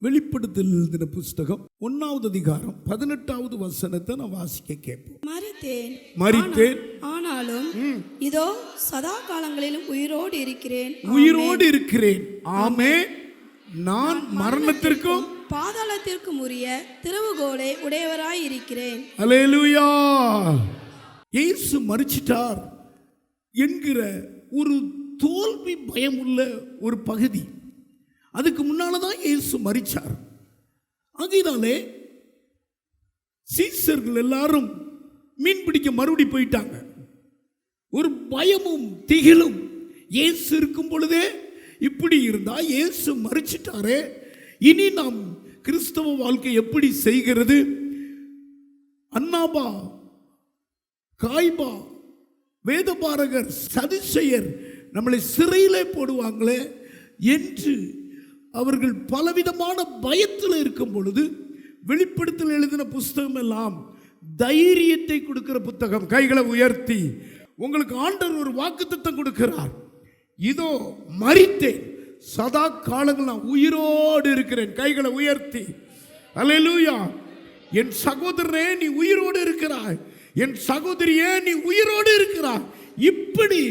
வெளிப்படுத்தல் எழுதின புஸ்தகம் 1வது அதிகாரம் 18வது வசனத்தை நான் வாசிக்க கேட்போம். மரித்தேன் ஆனாலும் இதோ சதா காலங்களிலும் உயிரோடு இருக்கிறேன். ஆமென். நான் மரணத்திற்கும் பாதாளத்திற்கும் உரிய திறவுகோலை உடையவராய் இருக்கிறேன். அல்லேலூயா. இயேசு மரிச்சிட்டார் என்கிற ஒரு தோல்வி பயம் உள்ள ஒரு பகுதி. அதுக்கு முன்னால்தான் இயேசு மரிச்சார். அதனாலே சீசர்கள் எல்லாரும் மீன் பிடிக்க மறுபடி போயிட்டாங்க. ஒரு பயமும் திகிலும். இயேசு இருக்கும் பொழுதே இப்படி இருந்தா இயேசு மரிச்சிட்டாரே, இனி நாம் கிறிஸ்தவ வாழ்க்கை எப்படி செய்கிறது? அன்னாபா, காய்பா, வேதபாரகர், சதுசேயர் நம்மளை சிறையிலே போடுவாங்களே என்று அவர்கள் பலவிதமான பயத்தில் இருக்கும் பொழுது வெளிப்படுத்தல் எழுதின புஸ்தகம் எல்லாம் தைரியத்தை கொடுக்கிற புத்தகம். கைகளை உயர்த்தி உங்களுக்கு ஆண்டவர் ஒரு வாக்குத்தத்தம் கொடுக்கிறார். இதோ மரித்தேன், சதா காலங்கள் நான் உயிரோடு இருக்கிறேன். கைகளை உயர்த்தி அல்லேலூயா. என் சகோதரனே நீ உயிரோடு இருக்கிறாய், என் சகோதரியே நீ உயிரோடு இருக்கிறாய். இப்படி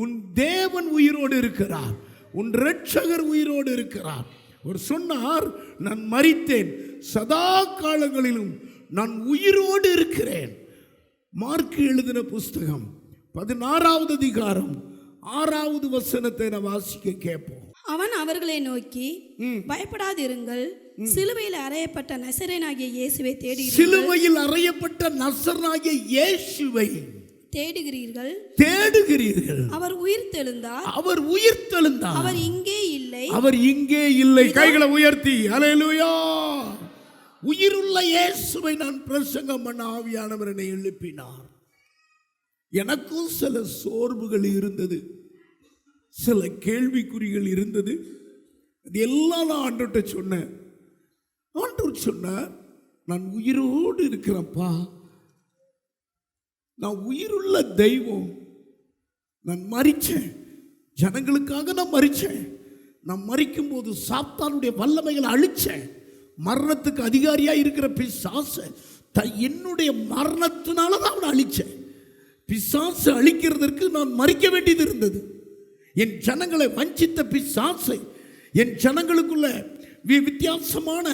உன் தேவன் உயிரோடு இருக்கிறார், உன் இரட்சகர் உயிரோடு இருக்கிறார். அவர் சொன்னார், நான் மரித்தேன், சதா காலங்களிலும் நான் உயிரோடு இருக்கிறேன். மார்க்கு எழுதின புஸ்தகம் 16வது அதிகாரம் 6வது வசனத்தை நான் வாசிக்க கேட்போம். அவன் அவர்களை நோக்கி, பயப்படாதிருங்கள், சிலுவையில் அறையப்பட்ட நசரேயனாகிய இயேசுவை தேடுகிறீர்கள். சிலுவையில் அறையப்பட்ட நசரேயனாகிய இயேசுவை தேடுகிறீர்கள். அவர் உயிர்த்தெழுந்தார். அவர் இங்கே இல்லை. கைகளை உயர்த்தி அல்லேலூயா. உயிருள்ள இயேசுவை நான் பிரசங்கம் பண்ண ஆவியானவர் என்னை எழுப்பினார். எனக்கும் சில சோர்வுகள் இருந்தது, சில கேள்விக்குறிகள் இருந்தது. அது எல்லாம் நான் ஆண்டவர்கிட்ட சொன்னேன். ஆண்டவர் சொன்னார், நான் உயிரோடு இருக்கிறேன்ப்பா, நான் உயிருள்ள தெய்வம். நான் மரிச்சேன், ஜனங்களுக்காக நான் மரிச்சேன். நான் மரிக்கும் போது சாத்தானுடைய வல்லமைகளை அழிச்சேன். மரணத்துக்கு அதிகாரியாக இருக்கிற பிசாசை என்னுடைய மரணத்தினால தான் அவனை அழிச்சேன். பிசாசை அழிக்கிறதற்கு நான் மரிக்க வேண்டியது இருந்தது. என் ஜனங்களை வஞ்சித்த பிசாசை, என் ஜனங்களுக்குள்ள வித்தியாசமான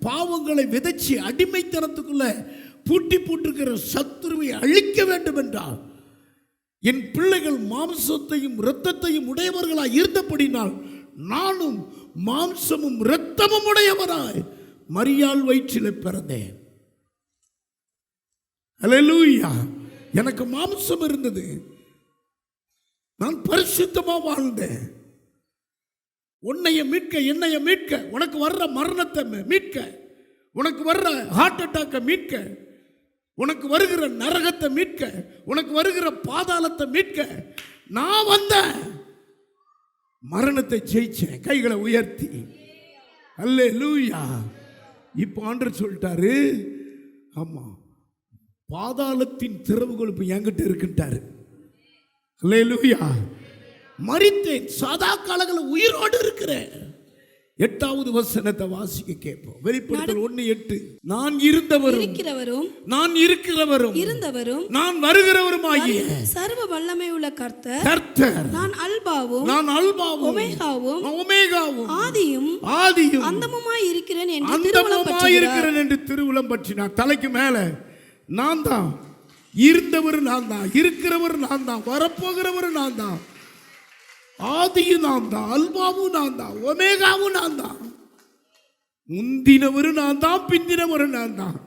பாவங்களை விதைச்சி அடிமைத்தனத்துக்குள்ள பூட்டி போட்டிருக்கிற சத்துருவை அழிக்க வேண்டும் என்றால், என் பிள்ளைகள் மாம்சத்தையும் இரத்தத்தையும் உடையவர்களாய் இருந்தபடினால் நானும் மாம்சமும் இரத்தமும் உடையவராய் மரியாள் வயிற்றிலே பிறந்தேன். அல்லேலூயா. எனக்கு மாம்சம் இருந்தது, நான் பரிசுத்தமா வாழ்ந்தேன். உன்னைய மீட்க, என்னைய மீட்க, உனக்கு வர்ற மரணத்தை மீட்க, உனக்கு வர்ற ஹார்ட் அட்டாக்கை மீட்க, உனக்கு வருகிற நரகத்தை மீட்க, உனக்கு வருகிற பாதாளத்தை மீட்க நான் வந்தேன். மரணத்தை ஜெயிச்சேன். கைகளை உயர்த்தி அல்லேலூயா. இப்போ ஆண்டவர் சொல்லிட்டாரு, ஆமா, பாதாளத்தின் திறவுகோல் இப்போ என்கிட்ட இருக்குட்டாரு. அல்லேலூயா. மரித்தேன், சதா காலங்களில் உயிரோடு இருக்கிறேன். 8வது வசனத்தை வாசிக்க கேட்போம். வெளிப்படுத்தல் 1:8. நான் இருக்கிறவரும் நான் வருகிறவருமாகிய சர்வ வல்லமை உள்ள கர்த்தர், நான் அல்பாவும் ஒமேகாவும் ஆதியும் அந்தமுமாய் இருக்கிறேன் என்று திருவுளம் பற்றினார். தலைக்கு மேல நான் தான், இருந்தவர் நான் தான், இருக்கிறவர் நான் தான், வரப்போகிறவர் நான் தான், ஆதியும் நான் தான், அல்பாவும் நான் தான், ஒமேகாவும் நான் தான், முந்தினவரும் நான் தான், பிந்தினவரும் நான் தான்.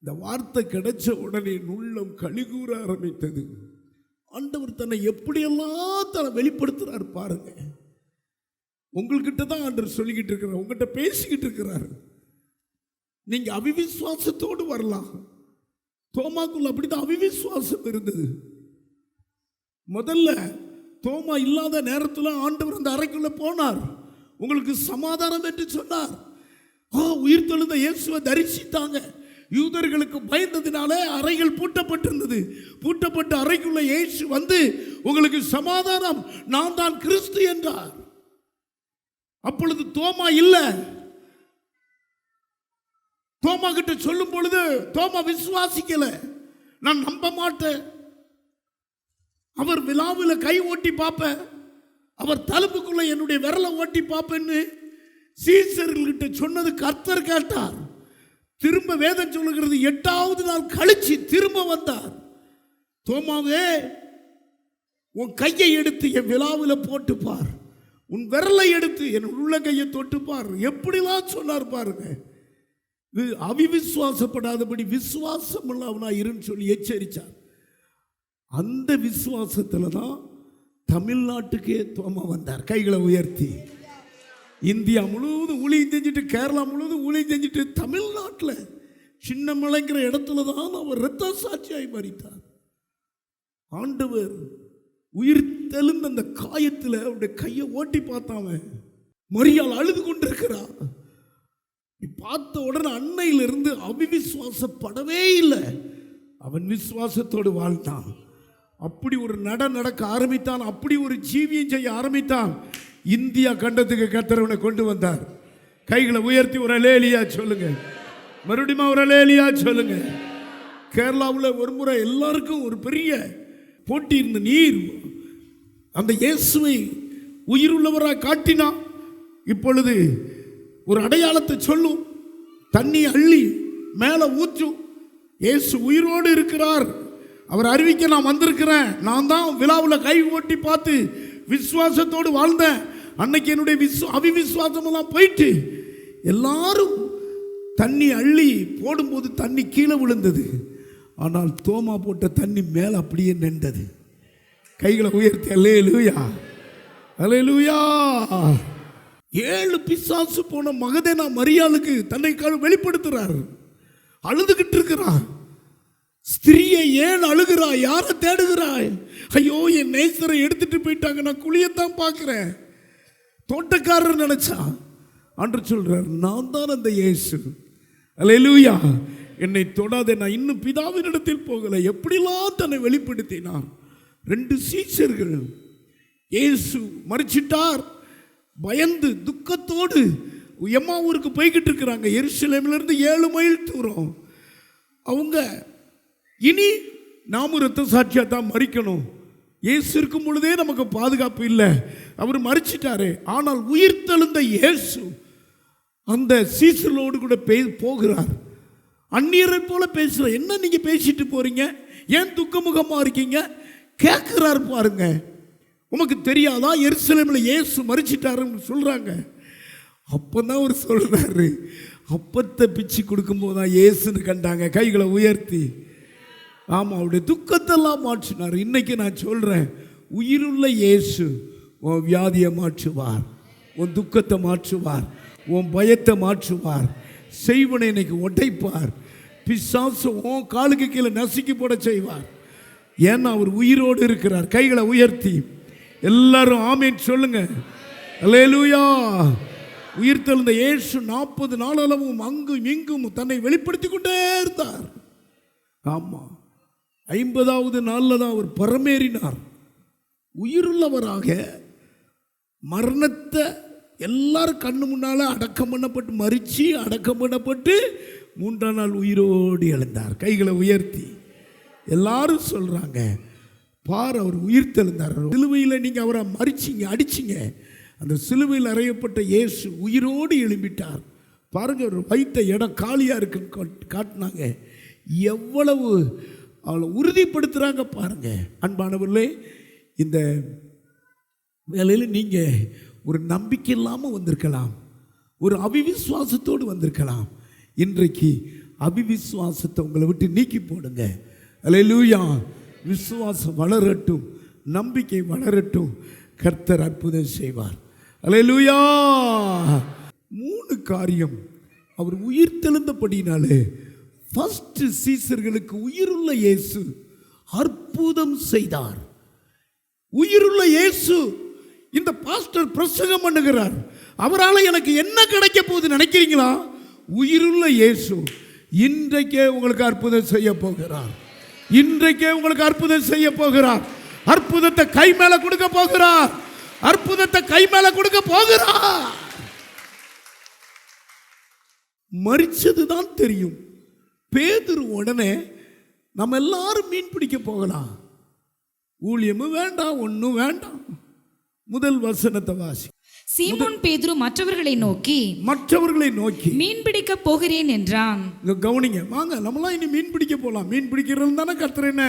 இந்த வார்த்தை கிடைச்ச உடனே உள்ளம் கலிகூற ஆரம்பித்தது. ஆண்டவர் தன்னை எப்படியெல்லாம் தன்னை வெளிப்படுத்துறாரு பாருங்க. உங்கள்கிட்ட தான் ஆண்டவர் சொல்லிக்கிட்டு இருக்கிறார், உங்கள்கிட்ட பேசிக்கிட்டு இருக்கிறாரு. நீங்க அவிவிசுவாசத்தோடு வரலாம். தோமாக்குள்ள அப்படிதான் அவிவிசுவாசம் இருந்தது. முதல்ல தோமா இல்லாத நேரத்தில் ஆண்டவர் அந்த அறைக்குள்ள போனார். உங்களுக்கு சமாதானம் என்று சொன்னார். உயிர்த்தெழுந்த இயேசுவை தரிசித்தாங்க. யூதர்களுக்கு பயந்ததினாலே அறைகள் பூட்டப்பட்டிருந்தது. பூட்டப்பட்ட அறைக்குள்ள இயேசு வந்து உங்களுக்கு சமாதானம், நான் தான் கிறிஸ்து என்றார். அப்பொழுது தோமா இல்லை, தோமா கிட்ட சொல்லும் பொழுது தோமா விசுவாசிக்கல. நான் நம்ப மாட்டேன், அவர் விழாவில் கை ஓட்டி பார்ப்பேன், அவர் தழும்புக்குள்ள என்னுடைய விரலை ஓட்டி பார்ப்பேன்னு சீசர்கள்கிட்ட சொன்னது கர்த்தர் கேட்டார். திரும்ப வேதம் சொல்லுகிறது 8வது நாள் கழிச்சு திரும்ப வந்தார். தோமாவே, உன் கையை எடுத்து என் விழாவில் போட்டுப்பார், உன் விரலை எடுத்து என் உள்ள கையை தொட்டுப்பார். எப்படிலாம் சொன்னார் பாருங்க. அவிவிசுவாசப்படாதபடி விசுவாசம் உள்ளவனா இருன்னு சொல்லி எச்சரித்தார். அந்த விசுவாசத்தில் தான் தமிழ்நாட்டுக்கே தோமா வந்தார். கைகளை உயர்த்தி இந்தியா முழுவதும் ஊழியம் செஞ்சுட்டு, கேரளா முழுவதும் ஊழியம் செஞ்சுட்டு, தமிழ்நாட்டில் சின்ன மலைங்கிற இடத்துல தான் அவர் இரத்த சாட்சியாய் மரித்தார். ஆண்டவர் உயிர் தெழுந்த அந்த காயத்தில் அவருடைய கையை ஓட்டி பார்த்தாங்க. மரியாள் அழுது கொண்டிருக்கிறார். பார்த்த உடனே அன்னையிலிருந்து அவிவிசுவாசப்படவே இல்லை. அவன் விசுவாசத்தோடு வாழ்ந்தான். அப்படி ஒரு நடக்க ஆரம்பித்தான். அப்படி ஒரு ஜீவியம் செய்ய ஆரம்பித்தான். இந்தியா கண்டத்துக்கு கர்த்தர் கொண்டு வந்தார். கைகளை உயர்த்தி ஒரு அல்லேலூயா சொல்லுங்க. மறுபடியும் ஒரு அல்லேலூயா சொல்லுங்க. கேரளாவில் ஒரு முறை எல்லாருக்கும் ஒரு பெரிய போட்டி இருந்த நீர் அந்த இயேசுவை உயிருள்ளவராக காட்டினா. இப்பொழுது ஒரு அடையாளத்தை சொல்லும், தண்ணி அள்ளி மேலே ஊற்றும், இயேசு உயிரோடு இருக்கிறார், அவர் அறிவிக்க நான் வந்திருக்கிறேன். நான் தான் விழாவில் கை ஓட்டி பார்த்து விசுவாசத்தோடு வாழ்ந்தேன். அன்னைக்கு என்னுடைய அவிவிசுவாசமெல்லாம் போயிட்டு எல்லாரும் தண்ணி அள்ளி போடும்போது தண்ணி கீழே விழுந்தது. ஆனால் தோமா போட்ட தண்ணி மேலே அப்படியே நின்றது. கைகளை உயர்த்தி அல்லேலூயா அல்லேலூயா. 7 பிசாசு போன மகதேனா மரியாளுக்கு தன்னை வெளிப்படுத்துறார். அழுதுகிட்டு இருக்கிறார். ஸ்திரியை ஏன் அழுகிறாய்? யாரை தேடுகிறாய்? ஐயோ, என் நேசரை எடுத்துட்டு போயிட்டாங்க, நான் குழியத்தான் பார்க்கிறேன். தோட்டக்காரர் நினைச்சா. அன்று சொல்றார், நான் தான் அந்த இயேசு. அல்லேலூயா. என்னை தொடாதே, நான் இன்னும் பிதாவினிடத்தில் போகலை. எப்படிலாம் தன்னை வெளிப்படுத்தினார். 2 சீஷர்கள் இயேசு மரிச்சிட்டார் பயந்து துக்கத்தோடு எம்மாவூருக்கு போய்கிட்டு இருக்கிறாங்க. எருசலேமிலிருந்து 7 மைல் தூரம். அவங்க இனி நாமும் இரத்த சாட்சியாக தான் மரிக்கணும். இயேசு இருக்கும் பொழுதே நமக்கு பாதுகாப்பு இல்லை, அவர் மரிச்சிட்டாரு. ஆனால் உயிர் தெழுந்த இயேசு அந்த சீசர்களோடு கூட போகிறார். அந்நியரை போல பேசுகிற, என்ன நீங்கள் பேசிட்டு போறீங்க, ஏன் துக்கமுகமாக இருக்கீங்க கேட்குறாரு பாருங்க. உமக்கு தெரியாதா எருசலேமில் இயேசு மரிச்சிட்டாருன்னு சொல்கிறாங்க. அப்போ தான் அவர் சொல்கிறாரு, அப்பத்தை பிச்சு கொடுக்கும்போது தான் இயேசுன்னு கண்டாங்க. கைகளை உயர்த்தி. ஆமாம், அவருடைய துக்கத்தெல்லாம் மாற்றினார். இன்னைக்கு நான் சொல்கிறேன், உயிருள்ள இயேசு உன் வியாதியை மாற்றுவார், உன் துக்கத்தை மாற்றுவார், உன் பயத்தை மாற்றுவார், செய்வனை இன்னைக்கு உடைப்பார், பிசாசு உன் காலுக்கு கீழே நசுக்கி போட செய்வார். ஏன்னா அவர் உயிரோடு இருக்கிறார். கைகளை உயர்த்தி எல்லாரும் ஆமேன் சொல்லுங்க. அல்லேலூயா. உயிர் தெழுந்த இயேசு 40 நாளளவும் அங்கும் இங்கும் தன்னை வெளிப்படுத்தி கொண்டே இருந்தார். ஆமாம், 50வது நாளில் தான் அவர் பரமேறினார். உயிருள்ளவராக மரணத்தை எல்லாரும் கண்ணு முன்னால் அடக்கம் பண்ணப்பட்டு மரிச்சு அடக்கம் பண்ணப்பட்டு 3ஆம் நாள் உயிரோடு எழுந்தார். கைகளை உயர்த்தி எல்லாரும் சொல்கிறாங்க, பார் அவர் உயிர் தெழுந்தார். சிலுவையில் நீங்கள் அவரை மறிச்சிங்க, அடிச்சிங்க. அந்த சிலுவையில் அறையப்பட்ட இயேசு உயிரோடு எழும்பிட்டார். பாருங்க, ஒரு வைத்த இடம் காலியாக இருக்குன்னு காட்டினாங்க. எவ்வளவு அவளை உறுதிப்படுத்துகிறாங்க பாருங்க. அன்பானவர்களே, இந்த வேலையில் நீங்கள் ஒரு நம்பிக்கை இல்லாமல் வந்திருக்கலாம், ஒரு அவிவிசுவாசத்தோடு வந்திருக்கலாம். இன்றைக்கு அவிவிசுவாசத்தை உங்களை விட்டு நீக்கி போடுங்க. அல்லேலூயா. விசுவாசம் வளரட்டும், நம்பிக்கை வளரட்டும், கர்த்தர் அற்புதம் செய்வார். அல்லேலூயா. 3 காரியம் அவர் உயிர் தெழுந்தபடினாலே ஃபர்ஸ்ட் சீசர்களுக்கு உயிருள்ள இயேசு அற்புதம் செய்தார். உயிருள்ள இயேசு இந்த பாஸ்டர் பிரசங்கம் பண்ணுகிறார், அவரால் எனக்கு என்ன கிடைக்க போகுது நினைக்கிறீங்களா? உயிருள்ள இயேசு இன்றைக்கே உங்களுக்கு அற்புதம் செய்ய போகிறார். இன்றைக்கே உங்களுக்கு அற்புதம் செய்ய போகிறார். அற்புதத்தை கை மேல கொடுக்க போகிறார். அற்புதத்தை கை மேல கொடுக்க போகிறார். மரிச்சது தான் தெரியும். பேதுரு உடனே நம்ம எல்லாரும் மீன் பிடிக்க போகலாம், ஊழியமும் வேண்டாம், ஒன்றும் வேண்டாம். முதல் வசனத்தை வாசி. சீமோன் பேதுரு மற்றவர்களை நோக்கி மீன் பிடிக்க போகிறேன் என்றான். கவனிங்க, வாங்க நம்மளாம் இனி மீன் பிடிக்க போகலாம். மீன் பிடிக்கிறது தானே கர்த்தர் என்ன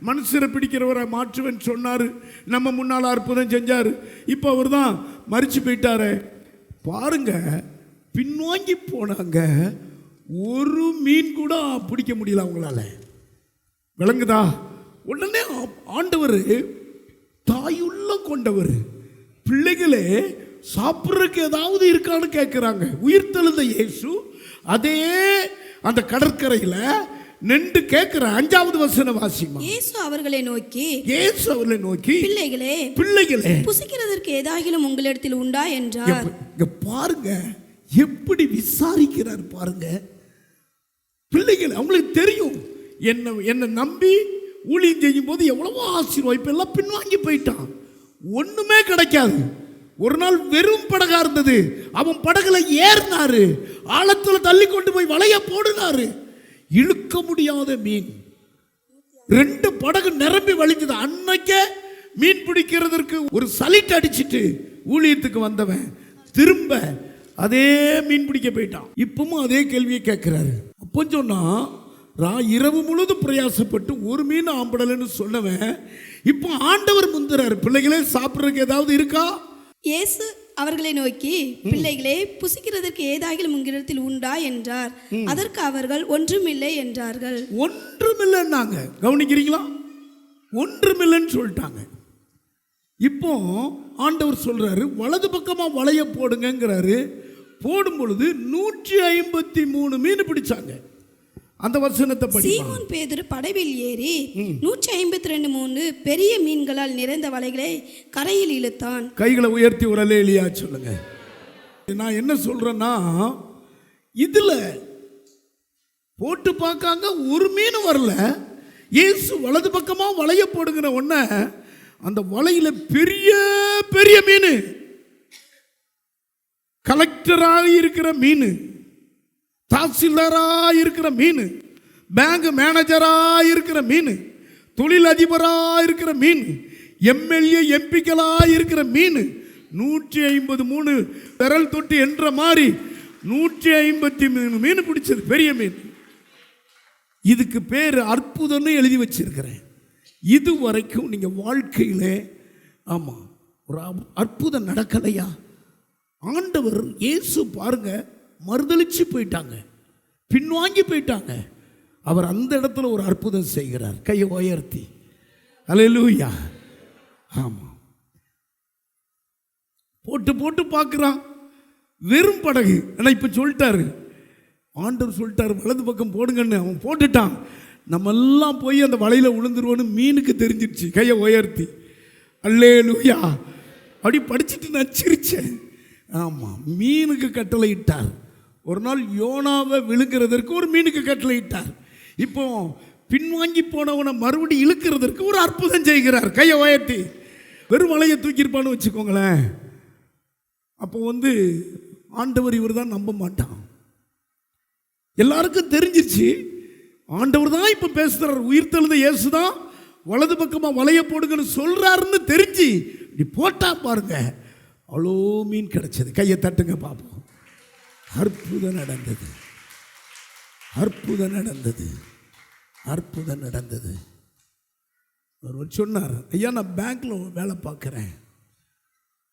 மனுஷரை பிடிக்கிறவரை மாற்றுவேன் சொன்னார். நம்ம முன்னால் அற்புதம் செஞ்சார். இப்போ அவர் தான் மரிச்சு போயிட்டாரு. பாருங்க, பின்வாங்கி போனாங்க. ஒரு மீன் கூட பிடிக்க முடியல அவங்களால. விளங்குதா? உடனே ஆண்டவர் தாயுள்ள கொண்டவர், பிள்ளைகளே சாப்பிட்றதுக்கு ஏதாவது இருக்கான்னு கேட்குறாங்க. உயிர்த்தெழுந்த இயேசு அதே அந்த கடற்கரையில் நின்று கேட்கிற 5வது வசனம் வாசிமா. இயேசு அவர்களை நோக்கி பிள்ளைகளே புசிக்கிறதற்கு ஏதாகிலும் உங்களிடத்தில் உண்டா என்றார். பாருங்க எப்படி விசாரிக்கிறார் பாருங்க. பிள்ளைகள் அவங்களுக்கு தெரியும், என்ன நம்பி ஊழியம் செய்யும் போது எவ்வளவோ ஆசீர்வாதம். இப்ப எல்லாம் பின்வாங்கி போயிட்டான், ஒண்ணுமே கிடைக்காது. ஒரு நாள் வெறும் படகா இருந்தது, அவன் படகுல ஏறினாரு, ஆழத்துல தள்ளி கொண்டு போய் வலைய போடுனாரு. இழுக்க முடியாத மீன், 2 படகு நிரம்பி வலிஞ்சது. அன்னைக்கே மீன் பிடிக்கிறதற்கு ஒரு சலிட் அடிச்சிட்டு ஊழியத்துக்கு வந்தவன் திரும்ப அதே மீன் பிடிக்க போயிட்டான். இப்பவும் அதே கேள்வியை கேட்கிறாரு. அப்போ சொன்னா, இரவு முழுதும் பிரயாசப்பட்டு ஒரு மீன் ஆம்படலன்னு சொன்னவன் இப்போ ஆண்டவர் முந்துறாரு. பிள்ளைகளே சாப்பிட்றதுக்கு ஏதாவது இருக்கா? இயேசு அவர்களை நோக்கி பிள்ளைகளே புசிக்கிறதற்கு ஏதாகிலும் உங்களிடத்தில் உண்டா என்றார். அதற்கு அவர்கள் ஒன்றுமில்லை என்றார்கள். ஒன்றுமில்லைன்னாங்க. கவனிக்கிறீங்களா? ஒன்றுமில்லைன்னு சொல்லிட்டாங்க. இப்போ ஆண்டவர் சொல்றாரு, வலது பக்கமா வலைய போடுங்கிறாரு. போடும் பொழுது 153 மீன் பிடிச்சாங்க. அந்த வசனத்தை படி. சீமோன் பேதுரு படவில் ஏறி 153 பெரிய மீன்களால் நிறைந்த வலைகளை கரையில் இழுத்தான். கைகளை உயர்த்தி ஒரு அல்லேலூயா சொல்லுங்க. நான் என்ன சொல்றேன்னா, இதுல போட்டு பார்க்காங்க, ஒரு மீன் வரல. இயேசு வலது பக்கமா வலைய போடுங்கிற உடனே அந்த வலையில பெரிய பெரிய மீன், கலெக்டராக இருக்கிற மீன், தாசில்தாராக இருக்கிற மீன், பேங்க் மேனேஜராக இருக்கிற மீன், தொழிலதிபராக இருக்கிற மீன், எம்எல்ஏ எம்பிக்களாக இருக்கிற மீன், 153 விரல் தொட்டு என்ற மாதிரி 153 மீன் பிடிச்சது, பெரிய மீன். இதுக்கு பேர் அற்புதம்னு எழுதி வச்சிருக்கிறேன். இது வரைக்கும் நீங்க வாழ்க்கையிலே ஆமா ஒரு அற்புதம் நடக்கலையா? ஆண்டவர் இயேசு பாருங்க, மறுதலிச்சு போயிட்டாங்க, பின்வாங்கி போயிட்டாங்க. அவர் அந்த இடத்துல ஒரு அற்புதம் செய்கிறார். கையை உயர்த்தி அல்லேலூயா. ஆமா, போட்டு போட்டு பார்க்குறான், வெறும் படகு. ஆனால் இப்போ சொல்லிட்டாரு, ஆண்டவர் சொல்லிட்டாரு வலது பக்கம் போடுங்கன்னு. அவன் போட்டுட்டான். நம்ம எல்லாம் போய் அந்த வலையில் விழுந்துருவோன்னு மீனுக்கு தெரிஞ்சிடுச்சு. கையை உயர்த்தி அல்லேலூயா. அப்படி படிச்சுட்டு நான் சிரிச்சேன். ஆமாம், மீனுக்கு கட்டளை இட்டார். ஒரு நாள் யோனாவை விழுங்கிறதற்கு ஒரு மீனுக்கு கட்டளை இட்டார். இப்போ பின்வாங்கி போனவனை மறுபடி இழுக்கிறதற்கு ஒரு அற்புதம் செய்கிறார். கையை உயர்த்தி. வெறும் வலையை தூக்கியிருப்பான்னு வச்சுக்கோங்களேன். அப்போ ஆண்டவர் இவர் தான் நம்ப மாட்டான். எல்லாருக்கும் தெரிஞ்சிருச்சு, ஆண்டவர் தான் இப்போ பேசுகிறார். உயிர்த்தெழுந்த இயேசு தான் வலது பக்கமாக வலைய போடுங்கன்னு சொல்கிறாருன்னு தெரிஞ்சு இப்படி போட்டா பாருங்க, அவ்வளோ மீன் கிடைச்சது. கையை தட்டுங்க பார்ப்போம். அற்புதம் நடந்தது, அற்புதம் நடந்தது, அற்புதம் நடந்தது. ஒருவர் சொன்னார், ஐயா நான் பேங்க்ல வேலை பார்க்குறேன்,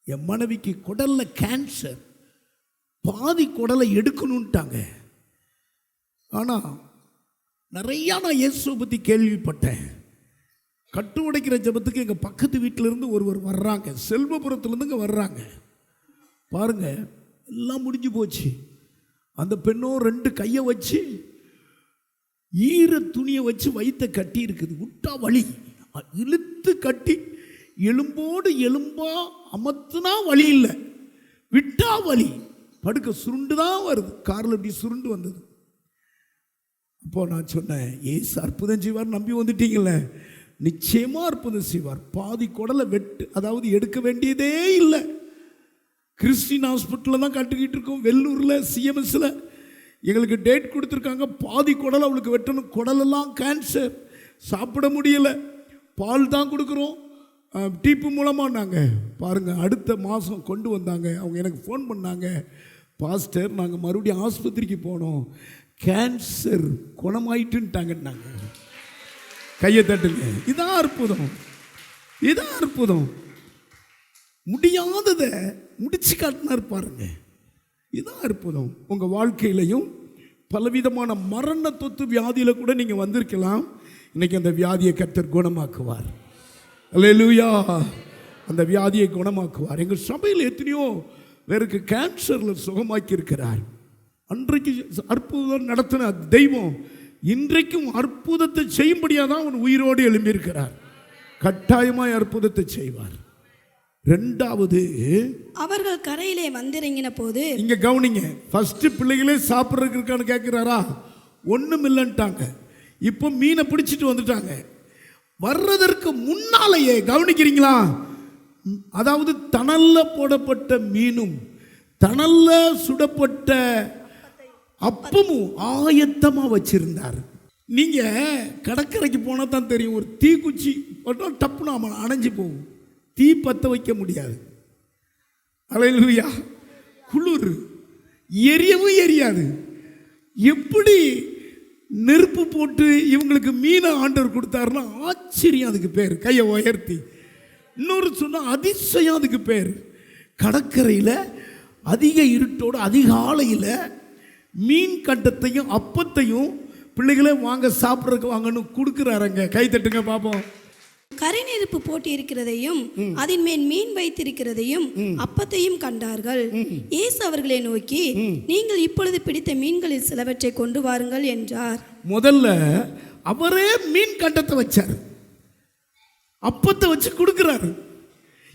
என் மனைவிக்கு குடல்ல கேன்சர், பாதி குடலை எடுக்கணுன்ட்டாங்க. ஆனால் நிறையா நான் இயேசுவை பற்றி கேள்விப்பட்டேன். கட்டு உடைக்கிற ஜபத்துக்கு எங்கள் பக்கத்து வீட்டிலேருந்து ஒருவர் வர்றாங்க, செல்வபுரத்துலேருந்து இங்கே வர்றாங்க. பாருங்க, எல்லாம் முடிஞ்சு போச்சு. அந்த பெண்ணோ 2 கையை வச்சு ஈர துணியை வச்சு வயிற்ற கட்டி இருக்குது. விட்டா வலி, இழுத்து கட்டி எலும்போடு எலும்பா அமத்துனா வலி இல்லை, விட்டா வலி. படுக்க சுருண்டு தான் வருது, காரில் இப்படி சுருண்டு வந்தது. அப்போ நான் சொன்னேன், ஏசு அற்புதம் செய்வார் நம்பி வந்துட்டீங்களே, நிச்சயமா அற்புதம் செய்வார். பாதி குடலை அதாவது எடுக்க வேண்டியதே இல்லை. கிறிஸ்டின் ஹாஸ்பிட்டலில் தான் கட்டுக்கிட்டு இருக்கோம், வெள்ளூரில் சிஎம்எஸ்ல. எங்களுக்கு டேட் கொடுத்துருக்காங்க, பாதி குடல் அவளுக்கு வெட்டணும், குடலெல்லாம் கேன்சர், சாப்பிட முடியலை, பால் தான் கொடுக்குறோம், டீப்பு மூலமாக. நாங்கள் பாருங்கள், அடுத்த மாதம் கொண்டு வந்தாங்க. அவங்க எனக்கு ஃபோன் பண்ணாங்க, பாஸ்டர் நாங்கள் மறுபடியும் ஆஸ்பத்திரிக்கு போனோம், கேன்சர் குணமாயிட்டுன்ட்டாங்கன்னாங்க. கையை தட்டுங்க. இதான் அற்புதம், இதான் அற்புதம். முடியாததை முடிச்சு காட்டினார் பாருங்க. இதான் அற்புதம். உங்கள் வாழ்க்கையிலையும் பலவிதமான மரண தொத்து வியாதியில் கூட நீங்கள் வந்திருக்கலாம். இன்னைக்கு அந்த வியாதியை கர்த்தர் குணமாக்குவார். அல்லேலூயா. அந்த வியாதியை குணமாக்குவார். எங்கள் சபையில் எத்தனையோ பேருக்கு கேன்சரில் சுகமாக்கி இருக்கிறார். அன்றைக்கு அற்புதம் நடத்தின தெய்வம் இன்றைக்கும் அற்புதத்தை செய்யும்படியாக தான் அவன் உயிரோடு எழும்பியிருக்கிறார். கட்டாயமாய் அற்புதத்தை செய்வார். ரெண்டாவது, அவர்கள் கரையிலே வந்திறங்கின போது, இங்க கவனிங்க, ஃபர்ஸ்ட் பிள்ளைகளே சாப்பிட்றதுக்கு இருக்கான்னு கேட்கிறாரா? ஒன்றும் இல்லைன்ட்டாங்க. இப்போ மீனை பிடிச்சிட்டு வந்துட்டாங்க. வர்றதற்கு முன்னாலேயே கவனிக்கிறீங்களா? அதாவது தணல்ல போடப்பட்ட மீனும் தணல்ல சுடப்பட்ட அப்பமும் ஆயத்தமா வச்சிருந்தார். நீங்க கடற்கரைக்கு போனா தான் தெரியும், ஒரு தீக்குச்சி போட்டால் டப்புன்னு அணைஞ்சு போகும், தீ பற்ற வைக்க முடியாது. அல்லேலூயா. குளிர், எரியவும் எரியாது. எப்படி நெருப்பு போட்டு இவங்களுக்கு மீனை ஆண்டவர் கொடுத்தாருன்னா ஆச்சரியம் அதுக்கு பேர். கையை உயர்த்தி இன்னொரு சொன்னால் அதிசயம் அதுக்கு பேர். கடற்கரையில் அதிக இருட்டோடு அதிகாலையில் மீன் கட்டத்தையும் அப்பத்தையும் பிள்ளைகளே வாங்க சாப்பிட்றதுக்கு வாங்கன்னு கொடுக்குறாருங்க. கை தட்டுங்க பார்ப்போம். கரை நெருப்பு போட்டு இருக்கிறதையும் அதன் மேல் மீன் வைத்திருக்கிறதையும் அப்பத்தையும் கண்டார்கள். இயேசு அவர்களை நோக்கி, நீங்கள் இப்பொழுது பிடித்த மீன்களில் சிலவற்றை கொண்டு வாருங்கள் என்றார். முதல்ல அவரே மீன் கண்டத்தை வச்சார், அப்பத்தை வச்சு கொடுக்குறாரு.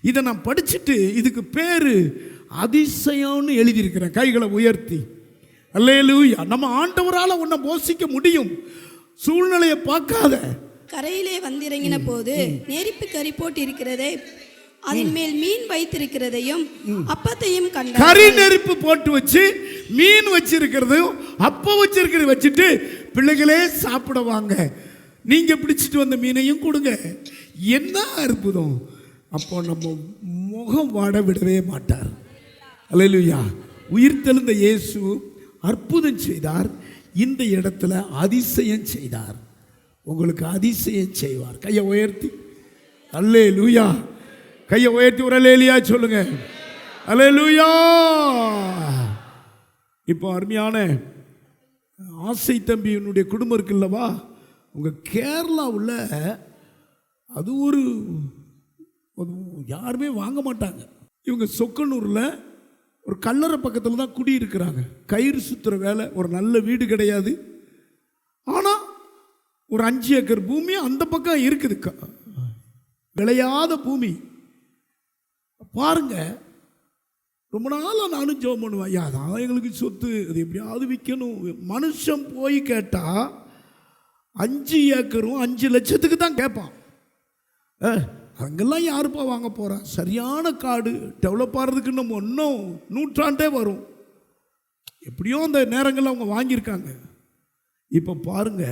இதை நான் படிச்சுட்டு இதுக்கு பேரு அதிசயம்னு எழுதியிருக்கிறேன். கைகளை உயர்த்தி அல்லேலூயா. நம்ம ஆண்டவரால் உன்னை போஷிக்க முடியும். சூழ்நிலையை பார்க்காத. கரையிலே வந்திறங்கின போது நெருப்பு கறி போட்டு இருக்கிறதை அதன் மேல் மீன் வைத்திருக்கிறதையும் அப்பத்தையும் கண்டார். கறி நெருப்பு போட்டு வச்சு மீன் வச்சிருக்கிறதையும் அப்ப வச்சிருக்கிறத வச்சுட்டு பிள்ளைகளே சாப்பிட வாங்க, நீங்க பிடிச்சிட்டு வந்த மீனையும் கொடுங்க. என்ன அற்புதம்! அப்போ நம்ம முகம் வாட விடவே மாட்டார். அல்லேலூயா. உயிர்த்தெழுந்த இயேசு அற்புதம் செய்தார். இந்த இடத்துல அதிசயம் செய்தார். உங்களுக்கு அதிசயம் செய்வார். கையை உயர்த்தி அல்லேலூயா. கையை உயர்த்தி ஒரு அல்லேலூயா சொல்லுங்க. அல்லேலூயா. இப்போ அருமையான ஆசை தம்பியினுடைய குடும்பம் இருக்குல்லவா, உங்கள் கேரளாவில் அது ஒரு யாருமே வாங்க மாட்டாங்க. இவங்க சொக்கனூரில் ஒரு கல்லறை பக்கத்தில் தான் குடியிருக்கிறாங்க. கயிறு சுற்றுற வேலை, ஒரு நல்ல வீடு கிடையாது. ஆனால் ஒரு 5 ஏக்கர் பூமி அந்த பக்கம் இருக்குது, விளையாத பூமி. பாருங்க, ரொம்ப நாளாக நானும் ஜெபம் பண்ணுவேன், ஐயா அதான் எங்களுக்கு சொத்து, அது எப்படியாவது விற்கணும். மனுஷன் போய் கேட்டால் 5 ஏக்கரும் 5 லட்சத்துக்கு தான் கேட்பான். அங்கெல்லாம் யாருப்பா வாங்க போகிறா? சரியான காடு, டெவலப் ஆகிறதுக்கு நம்ம இன்னும் நூற்றாண்டே வரும். எப்படியோ அந்த நேரங்களில் அவங்க வாங்கியிருக்காங்க. இப்போ பாருங்க,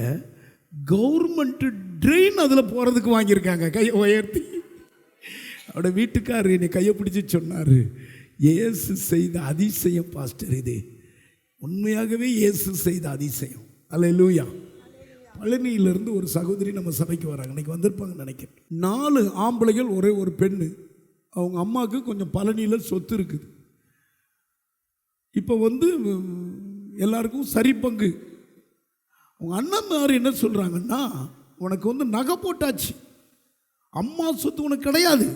கவர்மெண்ட் ட்ரெயின் அதில் போகிறதுக்கு வாங்கியிருக்காங்க. கையை உயர்த்தி அவட வீட்டுக்காரர் என்னை கையை பிடிச்சி சொன்னார், இயேசு செய்த அதிசயம் பாஸ்டர், இது உண்மையாகவே இயேசு செய்த அதிசயம். அல்லேலூயா. பழனியிலிருந்து ஒரு சகோதரி நம்ம சபைக்கு வராங்க, இன்னைக்கு வந்திருப்பாங்கன்னு நினைக்கிறேன். 4 ஆம்பளைகள், ஒரே ஒரு பெண்ணு. அவங்க அம்மாவுக்கு கொஞ்சம் பழனியில் சொத்து இருக்குது. இப்போ எல்லாருக்கும் சரி பங்கு. அவங்க அண்ணன் என்ன சொல்கிறாங்கன்னா, உனக்கு நகை போட்டாச்சு, அம்மா சொத்து உனக்கு கிடையாது,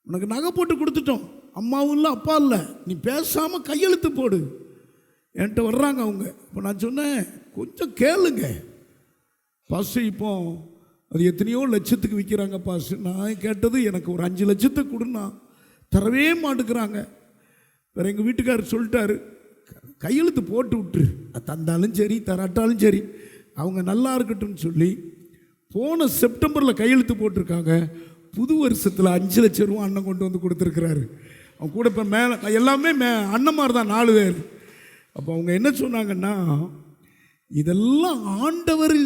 உனக்கு நகை போட்டு கொடுத்துட்டோம், அம்மாவும் இல்லை அப்பா இல்லை, நீ பேசாமல் கையெழுத்து போடு. என்கிட்ட வர்றாங்க அவங்க. இப்போ நான் சொன்னேன், கொஞ்சம் கேளுங்க பாஸ்டர், இப்போ அது எத்தனையோ லட்சத்துக்கு விற்கிறாங்க பாஸ்டர். நான் கேட்டது எனக்கு ஒரு 5 லட்சத்தை கொடுன்னா தரவே மாட்டுக்கிறாங்க. வேறு எங்கள் வீட்டுக்காரர் சொல்லிட்டாரு, கையெழுத்து போட்டு விட்டுரு, தந்தாலும் சரி தராட்டாலும் சரி, அவங்க நல்லா இருக்கட்டும்னு சொல்லி போன செப்டம்பரில் கையெழுத்து போட்டிருக்காங்க. புது வருஷத்தில் 5 லட்சம் ரூபா அண்ணன் கொண்டு வந்து கொடுத்துருக்கிறாரு. அவங்க கூட இப்போ மேலே எல்லாமே அண்ணன்மார் தான், 4 பேர். அப்போ அவங்க என்ன சொன்னாங்கன்னா, இதெல்லாம் ஆண்டவர்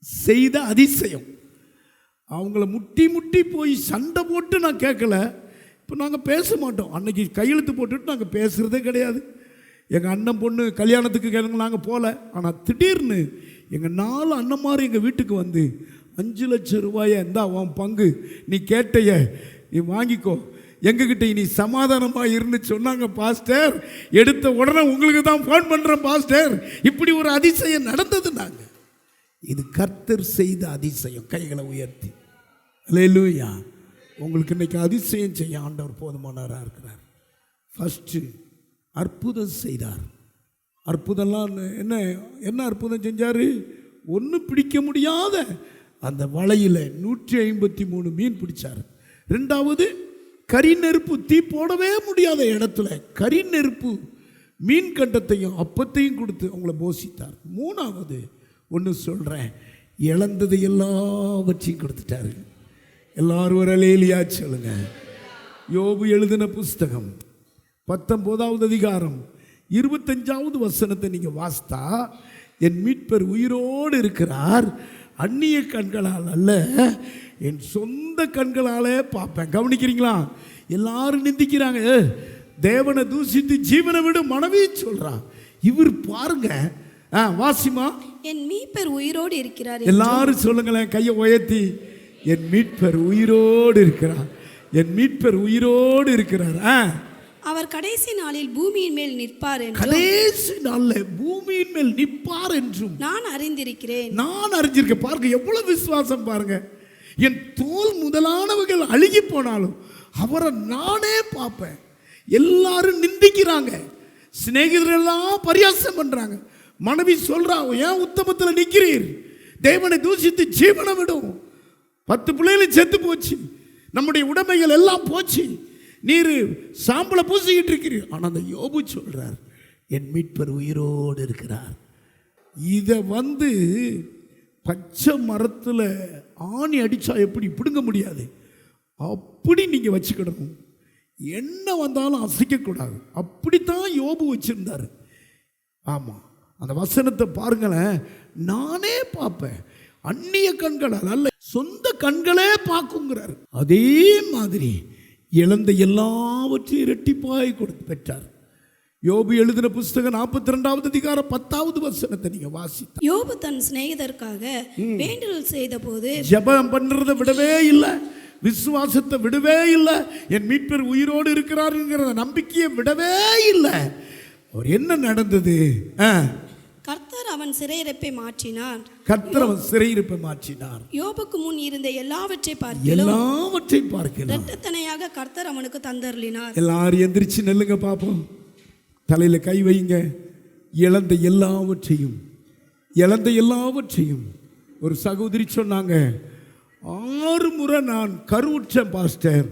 செய்த அதிசயம். அவங்கள முட்டி முட்டி போய் சண்டை போட்டு நான் கேட்கல. இப்போ நாங்கள் பேச மாட்டோம். அன்னைக்கு கையெழுத்து போட்டுட்டு நாங்கள் பேசுகிறதே கிடையாது. எங்கள் அண்ணன் பொண்ணு கல்யாணத்துக்கு கிளம்பி நாங்கள் போகல. ஆனால் திடீர்னு எங்கள் 4 அண்ணன்மார் எங்கள் வீட்டுக்கு வந்து 5 லட்சம் ரூபாயை இருந்தா உன் பங்கு, நீ கேட்டைய நீ வாங்கிக்கோ, எங்ககிட்ட இனி சமாதானமாக இருந்து சொன்னாங்க. பாஸ்டர், எடுத்த உடனே உங்களுக்கு தான் ஃபோன் பண்ணுறேன் பாஸ்டர், இப்படி ஒரு அதிசயம் நடந்தது. நாங்கள் இது கர்த்தர் செய்த அதிசயம். கைகளை உயர்த்தி அல்லேலூயா. உங்களுக்கு இன்னைக்கு அதிசயம் செய்ய ஆண்டவர் போதுமானவராக இருக்கிறார். ஃபஸ்ட்டு அற்புதம் செய்தார். அற்புதம்லாம் என்ன என்ன அற்புதம் செஞ்சார்? ஒன்றும் பிடிக்க முடியாத அந்த வலையில் 153 மீன் பிடிச்சார். 2வது கரி நெருப்பு, தீ போடவே முடியாத இடத்துல கரி நெருப்பு மீன் கண்டத்தையும் அப்பத்தையும் கொடுத்து அவங்கள போஷித்தார். 3வது ஒன்று சொல்கிறேன், இழந்தது எல்லாவற்றையும் கொடுத்துட்டாரு. எல்லாரும் ஒரு அல்லேலூயா சொல்லுங்க. யோபு எழுதின புஸ்தகம் 19வது அதிகாரம் 25வது வசனத்தை நீங்கள் வாசித்தா, என் மீட்பர் உயிரோடு இருக்கிறார், அந்நிய கண்களால் அல்ல என் சொந்த கண்களாலே பார்ப்பேன். கவனிக்கிறீங்களா? எல்லாரும் நிந்திக்கிறாங்க, தேவனை தூசித்து ஜீவனை விடு மனைவி சொல்றான். இவர் பாருங்க, வாசிமா, என் மீட்பர் உயிரோடு இருக்கிறார். எல்லாரும் சொல்லுங்களேன் கையை உயர்த்தி, என் மீட்பர் உயிரோடு இருக்கிறார், என் மீட்பர் உயிரோடு இருக்கிறார். அவர் கடைசி நாளில் பூமியின் மேல் நிற்பார் என்றும், கடைசி நாளில் பூமியின் மேல் நிற்பார் என்றும் நான் அறிந்திருக்கிறேன். நான் அறிஞ்சிருக்கேன். பாருங்க எவ்வளவு விசுவாசம் பாருங்க. என் தோல் முதலானவர்கள் அழுகி போனாலும் அவரை நானே பார்ப்பேன். எல்லாரும் நிந்திக்கிறாங்க, சிநேகிதர்கள் எல்லாம் பரியாசம் பண்றாங்க. மனைவி சொல்றா, ஏன் உத்தமத்தில் நிற்கிறீர், தேவனை தூசித்து ஜீவனை விடும். 10 பிள்ளைகளும் செத்து போச்சு, நம்முடைய உடைமைகள் எல்லாம் போச்சு, நீர் சாம்பலை பூசிக்கிட்டு இருக்கிறீர். ஆனால் அந்த யோபு சொல்றார், என் மீட்பர் உயிரோடு இருக்கிறார். இதை பச்சை மரத்தில் ஆணி அடித்தா எப்படி பிடுங்க முடியாது, அப்படி நீங்கள் வச்சுக்கிடணும். என்ன வந்தாலும் அசைக்கக்கூடாது. அப்படித்தான் யோபு வச்சிருந்தார். ஆமாம், அந்த வசனத்தை பாருங்களேன். நானே பார்ப்பேன், அந்நிய கண்களால் அல்ல சொந்த கண்களே பார்க்குங்கிறார். அதே மாதிரி இழந்த எல்லாவற்றையும் இரட்டிப்பாய் கொடுத்து பெற்றார். யோபு எழுதின புஸ்தகம் 42வது அதிகாரம் 10வது வசனத்தை நீங்க வாசித்தா, யோபு தன் சிநேகிதருக்காக வேண்டுதல் செய்த போது ஜெபம் பண்றதை விடவே இல்லை, விசுவாசத்தை விடவே இல்லை, என் மீட்பர் உயிரோடு இருக்கிறாருங்கிற நம்பிக்கையை விடவே இல்லை. அவர் என்ன நடந்தது? கர்த்தர் அவன் சிறையிருப்பை மாற்றினார். கர்த்தர் அவன் சிறையிருப்பை மாற்றினார். யோபுக்கு முன் இருந்த எல்லாவற்றையும் பார்க்கலாம் இரட்டத்தனையாக கர்த்தர் அவனுக்கு தந்தருளினார். எல்லாரும் எந்திரிச்சு நெல்லுங்க பாப்போம், தலையில கை வைங்க. இழந்த எல்லாவற்றையும் ஒரு சகோதரி சொன்னாங்க, 6 முறை நான் கருவுற்றேன் பாஸ்டர்,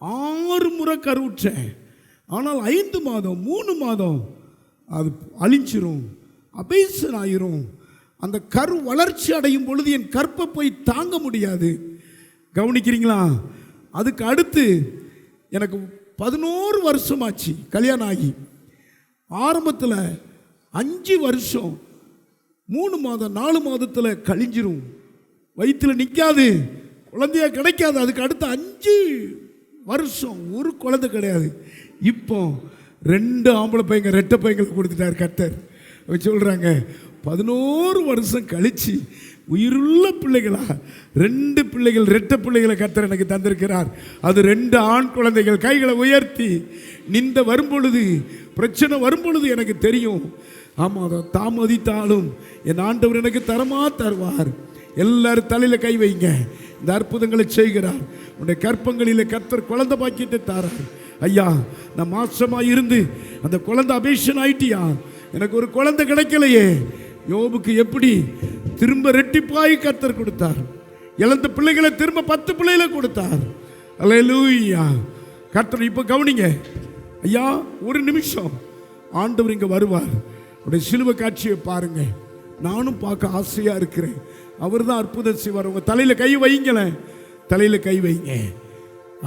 6 முறை கருவுற்றேன், ஆனால் 5 மாதம் 3 மாதம் அது அழிஞ்சிரும், அபேசன் ஆயிரும். அந்த கரு வளர்ச்சி அடையும் பொழுது என் கற்பை போய் தாங்க முடியாது. கவனிக்கிறீங்களா? அதுக்கு அடுத்து எனக்கு 11 வருஷமாச்சு கல்யாணம் ஆகி. ஆரம்பத்தில் 5 வருஷம் 3 மாதம் 4 மாதத்தில் கழிஞ்சிரும், வயிற்றில் நிற்காது, குழந்தையா கிடைக்காது. அதுக்கு அடுத்து 5 வருஷம் ஒரு குழந்தை கிடையாது. இப்போ 2 ஆம்பளை பையங்க, 2 பையங்களை கொடுத்துட்டார் கர்த்தர். சொல்கிறாங்க 11 வருஷம் கழிச்சு உயிருள்ள பிள்ளைகளா 2 பிள்ளைகள், 2 பிள்ளைகளை கர்த்தர் எனக்கு தந்திருக்கிறார். அது 2 ஆண் குழந்தைகள். கைகளை உயர்த்தி, நிந்த வரும்பொழுது, பிரச்சனை வரும்பொழுது எனக்கு தெரியும், ஆமாம் அதை தாமதித்தாலும் என் ஆண்டவர் எனக்கு தரமா தருவார். எல்லாரும் தலையில் கை வைங்க. இந்த அற்புதங்களை செய்கிறார். உன்னுடைய கற்பங்களில் கர்த்தர் குழந்தை பாக்கியத்தை தாரார். ஐயா, நான் மாசமாக இருந்து அந்த குழந்தை அபேஷன் ஆயிட்டியா, எனக்கு ஒரு குழந்தை கிடைக்கலையே. யோபுக்கு எப்படி திரும்ப ரெட்டிப்பாய் கர்த்தர் கொடுத்தார். இழந்த பிள்ளைகளை திரும்ப 10 பிள்ளைகளை கொடுத்தார். அல்லேலூயா. கர்த்தர் இப்போ கவனிங்க ஐயா, ஒரு நிமிஷம் ஆண்டவர் இங்கே வருவார். உடைய சிலுவை காட்சியை பாருங்க. நானும் பார்க்க ஆசையாக இருக்கிறேன். அவர் தான் அற்புதம் செய்வார். உங்கள் தலையில் கை வைங்களேன், தலையில் கை வைங்க.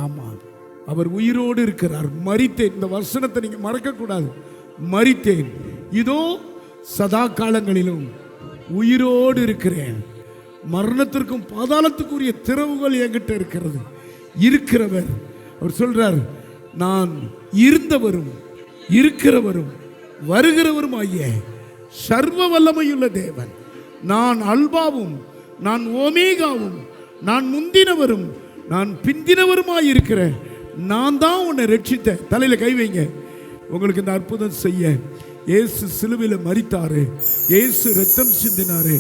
ஆமாம், அவர் உயிரோடு இருக்கிறார். மரித்த இந்த வசனத்தை நீங்கள் மறக்கக்கூடாது. மரித்தேன், இதோ சதா காலங்களிலும் உயிரோடு இருக்கிறேன். மரணத்திற்கும் பாதாளத்துக்குரிய திறவுகள் என்கிட்ட இருக்கிறது. இருக்கிறவர் அவர் சொல்றார், நான் இருந்தவரும் இருக்கிறவரும் வருகிறவரும் ஆகிய சர்வ வல்லமையுள்ள தேவன். நான் அல்பாவும் நான் ஓமேகாவும் நான் முந்தினவரும் நான் பிந்தினவருமாயிருக்கிற நான் தான் உன்னை ரட்சித்த. தலையில கை வைங்க. உங்களுக்கு இந்த அற்புதம் செய்ய இயேசு சிலுவையில் மரித்தாரு, இயேசு ரத்தம் சிந்தினாரு.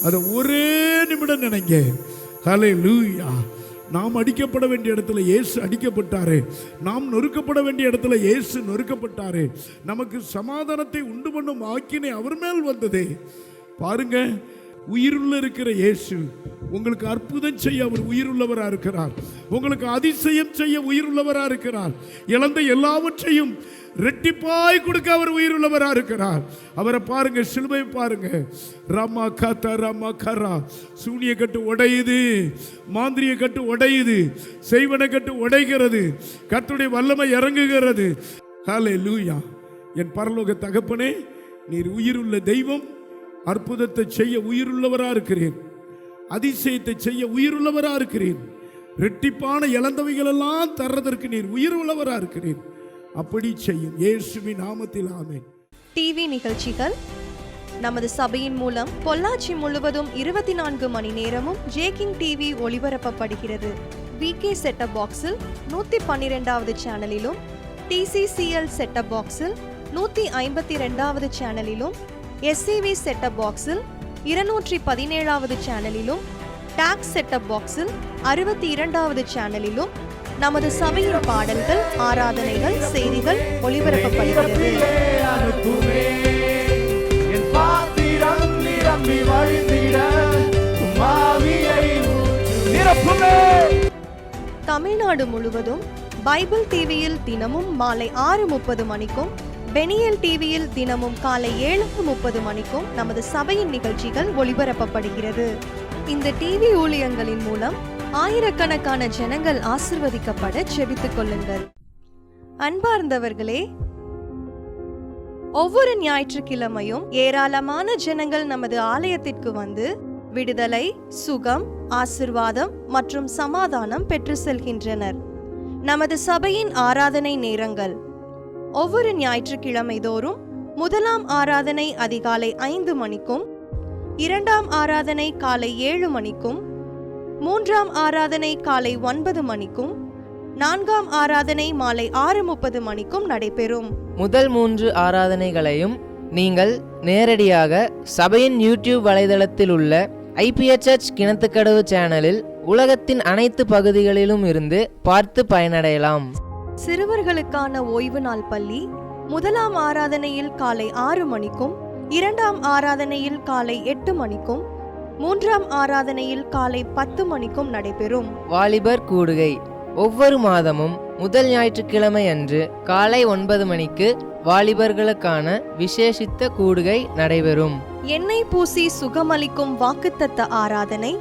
அதை ஒரே நிமிடம் நினைங்க. ஹல்லேலூயா. நாம் அடிக்கப்பட வேண்டிய இடத்துல இயேசு அடிக்கப்பட்டாரு, நாம் நொறுக்கப்பட வேண்டிய இடத்துல இயேசு நொறுக்கப்பட்டாரு. நமக்கு சமாதானத்தை உண்டு பண்ணும் ஆக்கினை அவர் மேல் வந்ததே. பாருங்க, உயிருள்ள இருக்கிற இயேசு உங்களுக்கு அற்புதம் செய்ய அவர் உயிருள்ளவரா இருக்கிறார். உங்களுக்கு அதிசயம் செய்ய உயிருள்ளவரா இருக்கிறார். இழந்த எல்லாவற்றையும் ரெட்டிப்பாய் கொடுக்க அவர் உயிருள்ளவரா இருக்கிறார். அவரை பாருங்க, சிலுவை பாருங்க. ராமா காத்தா ராமா கரா. சூனிய கட்டு உடையுது, மாந்திரிய கட்டு உடையுது, செய்வன கட்டு உடைகிறது, கர்த்தருடைய வல்லமை இறங்குகிறது. ஹல்லேலூயா. என் பரலோக தகப்பனே, நீர் உயிருள்ள தெய்வம். அற்புதத்தை செய்ய உயிருள்ளவரா இருக்கிறேன், அதிசயத்தை செய்ய உயிருள்ளவரா இருக்கிறேன், ரெட்டிப்பான இழந்தவைகள் எல்லாம் தர்றதற்கு நீர் உயிருள்ளவரா இருக்கிறேன். அப்படி செய்யும் இயேசுவின் நாமத்தில் ஆமென். டிவி நிகழ்ச்சிகள் நமது சபையின் மூலம் பொள்ளாச்சி முழுவதும் 24 மணி நேரமும் ஜேகிங் டிவி ஒளிபரப்பப்படுகிறது. விகே செட்டப் பாக்ஸில் 112வது சேனலிலும், டிசிசிஎல் செட்டப் பாக்ஸில் 152வது சேனலிலும், எஸ்சிவி செட்டப் பாக்ஸில் 217வது சேனலிலும், டாக்ஸ் செட்டப் பாக்ஸில் 62வது சேனலிலும் நமது சபையின் பாடல்கள், ஆராதனைகள், செய்திகள் ஒளிபரப்பப்படுகிறது. தமிழ்நாடு முழுவதும் பைபிள் டிவியில் தினமும் மாலை 6:30 மணிக்கும், பெனியல் டிவியில் தினமும் காலை 7:30 மணிக்கும் நமது சபையின் நிகழ்ச்சிகள் ஒளிபரப்பப்படுகிறது. இந்த டிவி ஊழியங்களின் மூலம் ஆயிரக்கணக்கான ஜனங்கள் ஆசிர்வதிக்கப்பட ஜெபித்துக் கொள்ளுங்கள். அன்பார்ந்தவர்களே, ஒவ்வொரு ஞாயிற்றுக்கிழமையும் ஏராளமான ஜனங்கள் நமது ஆலயத்திற்கு வந்து விடுதலை, சுகம், ஆசிர்வாதம் மற்றும் சமாதானம் பெற்று செல்கின்றனர். நமது சபையின் ஆராதனை நேரங்கள்: ஒவ்வொரு ஞாயிற்றுக்கிழமை தோறும் முதலாம் ஆராதனை அதிகாலை 5 மணிக்கும், 2ஆம் ஆராதனை காலை 7 மணிக்கும், 3ஆம் ஆராதனை காலை 9 மணிக்கும், 4ஆம் ஆராதனை மாலை 6:30 மணிக்கும் நடைபெறும். முதல் 3 ஆராதனைகளையும் நீங்கள் நேரடியாக சபையின் யூடியூப் வலைதளத்தில் உள்ள IPHH கிணத்துக்கடவு சேனலில் உலகத்தின் அனைத்து பகுதிகளிலும் இருந்து பார்த்து பயனடையலாம். சிறுவர்களுக்கான ஓய்வு நாள் பள்ளி முதலாம் ஆராதனையில் காலை 6 மணிக்கும், 2ஆம் ஆராதனையில் காலை 8 மணிக்கும், 3ஆம் ஆராதனையில் காலை 10 மணிக்கும் நடைபெறும். வாலிபர் கூடுகை ஒவ்வொரு மாதமும் முதல் ஞாயிற்றுக்கிழமை அன்று காலை 9 மணிக்கு வாலிபர்களுக்கான விசேஷித்த கூடுகை நடைபெறும். எண்ணெய் பூசி சுகமளிக்கும் வாக்குத்தத்த ஆராதனை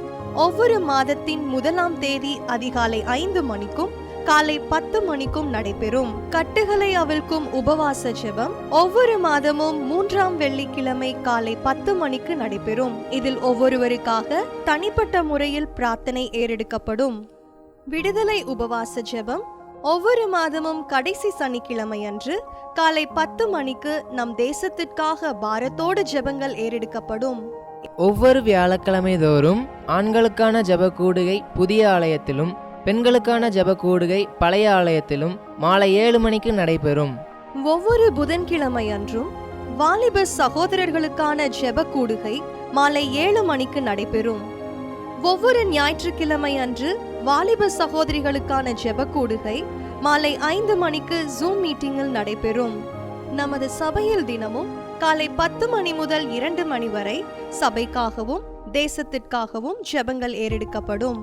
ஒவ்வொரு மாதத்தின் 1ஆம் தேதி அதிகாலை 5 மணிக்கும் காலை 10 மணிக்கும் நடைபெறும். கட்டுகளை அவிழ்க்கும் உபவாச ஜெபம் ஒவ்வொரு மாதமும் 3ஆம் வெள்ளிக்கிழமை காலை 10 மணிக்கு நடைபெறும். இதில் ஒவ்வொருவருக்காக தனிப்பட்ட முறையில் பிரார்த்தனை ஏறெடுக்கப்படும். விடுதலை உபவாச ஜெபம் ஒவ்வொரு மாதமும் கடைசி சனிக்கிழமை அன்று காலை 10 மணிக்கு நம் தேசத்திற்காக பாரத்தோடு ஜெபங்கள் ஏறெடுக்கப்படும். ஒவ்வொரு வியாழக்கிழமை தோறும் ஆண்களுக்கான ஜெப கூடுகை புதிய ஆலயத்திலும், பெண்களுக்கான ஜெப கூடுகை பழைய ஆலயத்திலும் மாலை 7 மணிக்கு நடைபெறும். ஒவ்வொரு புதன்கிழமை அன்றும் வாலிப சகோதரர்களுக்கான ஜெப கூடுகை மாலை 7 மணிக்கு நடைபெறும். ஒவ்வொரு ஞாயிற்றுக்கிழமை அன்று வாலிப சகோதரிகளுக்கான ஜெப கூடுகை மாலை 5 மணிக்கு ஜூம் மீட்டிங்கில் நடைபெறும். நமது சபையில் தினமும் காலை 10 மணி முதல் 2 மணி வரை சபைக்காகவும் தேசத்திற்காகவும் ஜெபங்கள் ஏறெடுக்கப்படும்.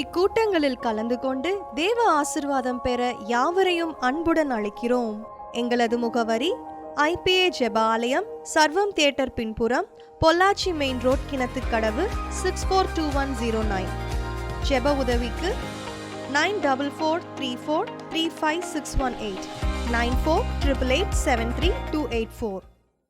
இக்கூட்டங்களில் கலந்து கொண்டு தேவ ஆசிர்வாதம் பெற யாவரையும் அன்புடன் அழைக்கிறோம். எங்களது முகவரி: IPA ஜெப ஆலயம், சர்வம் தியேட்டர் பின்புறம், பொள்ளாச்சி மெயின் ரோட், கிணத்துக்கடவு, 642109. ஜெப உதவிக்கு 9444343618 9488873284.